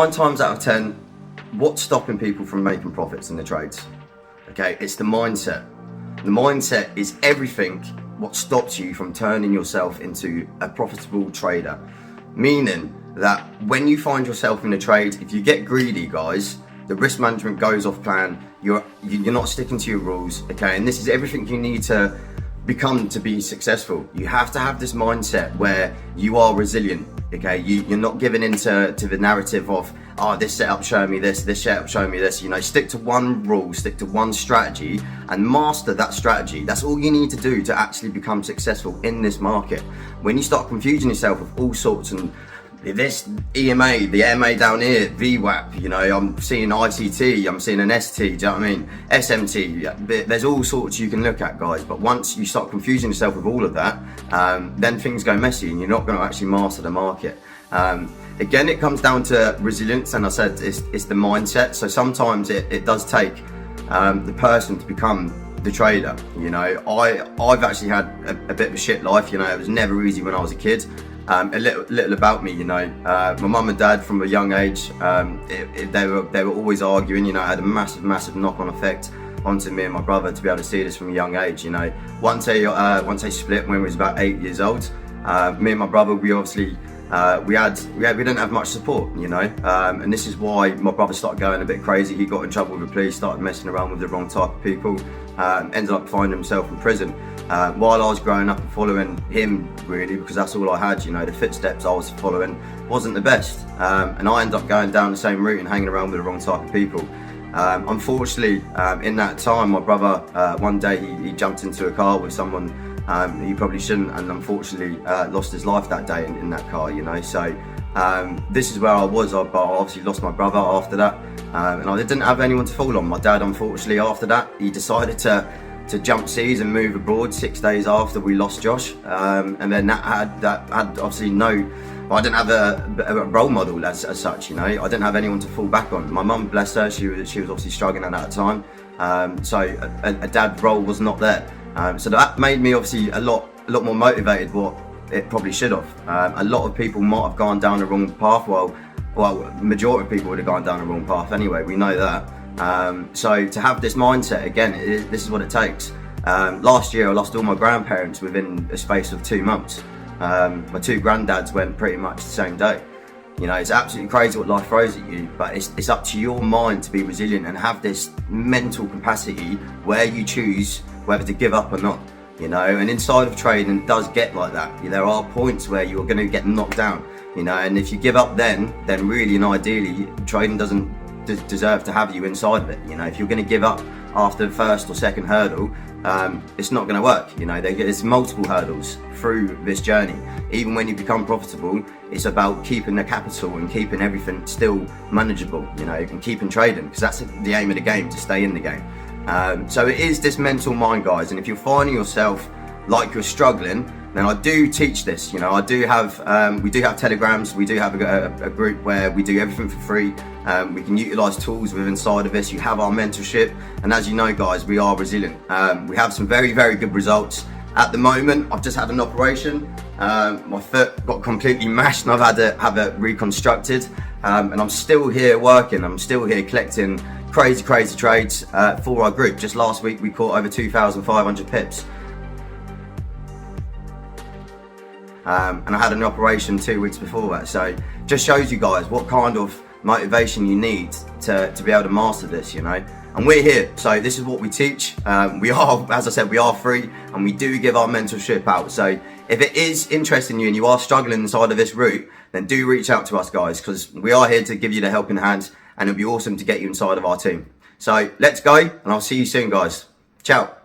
9 times out of 10, what's stopping people from making profits in the trades? Okay, it's the mindset. The mindset is everything what stops you from turning yourself into a profitable trader. Meaning that when you find yourself in a trade, if you get greedy, guys, the risk management goes off plan, you're not sticking to your rules, okay? And this is everything you need to become to be successful. You have to have this mindset where you are resilient, okay? You're not giving into the narrative of, oh, this setup showing me this setup showing me this. You know, stick to one rule, stick to one strategy and master that strategy. That's all you need to do to actually become successful in this market. When you start confusing yourself with all sorts and this EMA, the MA down here, VWAP, you know, I'm seeing ICT, I'm seeing an ST, do you know what I mean? SMT, there's all sorts you can look at, guys, but once you start confusing yourself with all of that, then things go messy and you're not going to actually master the market. Again, it comes down to resilience, and I said it's the mindset. So sometimes it does take the person to become the trader. You know, I've actually had a bit of a shit life. You know, it was never easy when I was a kid. A little about me, you know, my mum and dad from a young age, they were always arguing. You know, it had a massive knock-on effect onto me and my brother to be able to see this from a young age. You know, once they split when we was about 8 years old, me and my brother, we obviously we didn't have much support, you know, and this is why my brother started going a bit crazy. He got in trouble with the police, started messing around with the wrong type of people, ended up finding himself in prison. While I was growing up and following him, really, because that's all I had, you know, the footsteps I was following wasn't the best, and I ended up going down the same route and hanging around with the wrong type of people. Unfortunately, in that time, my brother, one day he jumped into a car with someone he probably shouldn't, and unfortunately lost his life that day in that car, you know. So this is where I was. I obviously lost my brother after that, and I didn't have anyone to fall on. My dad, unfortunately, after that, he decided to jump seas and move abroad 6 days after we lost Josh, and then that had obviously I didn't have a role model as such, you know. I didn't have anyone to fall back on. My mum, bless her, she was obviously struggling at that time, so a dad role was not there. So that made me obviously a lot more motivated what it probably should have. A lot of people might have gone down the wrong path. Well, majority of people would have gone down the wrong path anyway. We know that. So to have this mindset, again, this is what it takes. Last year I lost all my grandparents within a space of 2 months. My 2 granddads went pretty much the same day. You know, it's absolutely crazy what life throws at you, but it's up to your mind to be resilient and have this mental capacity where you choose whether to give up or not, you know. And inside of trading, it does get like that. There are points where you're going to get knocked down, you know, and if you give up then really and ideally, trading doesn't deserve to have you inside of it. You know, if you're going to give up after the first or second hurdle, it's not going to work. You know, there's multiple hurdles through this journey. Even when you become profitable, it's about keeping the capital and keeping everything still manageable, you know, and keeping trading, because that's the aim of the game, to stay in the game. So it is this mental mind, guys, and if you're finding yourself like you're struggling, then I do teach this. You know, I do have we do have telegrams, we do have a group where we do everything for free. We can utilize tools within inside of this. You have our mentorship, and as you know, guys, we are resilient. We have some very good results. At the moment, I've just had an operation. My foot got completely mashed and I've had to have it reconstructed, and I'm still here working. I'm still here collecting crazy trades for our group. Just last week we caught over 2,500 pips. And I had an operation 2 weeks before that. So just shows you guys what kind of motivation you need to be able to master this, you know. And we're here, so this is what we teach. We are, as I said, we are free, and we do give our mentorship out. So if it is interesting you and you are struggling inside of this route, then do reach out to us, guys, because we are here to give you the helping hand, and it'll be awesome to get you inside of our team. So let's go, and I'll see you soon, guys. Ciao.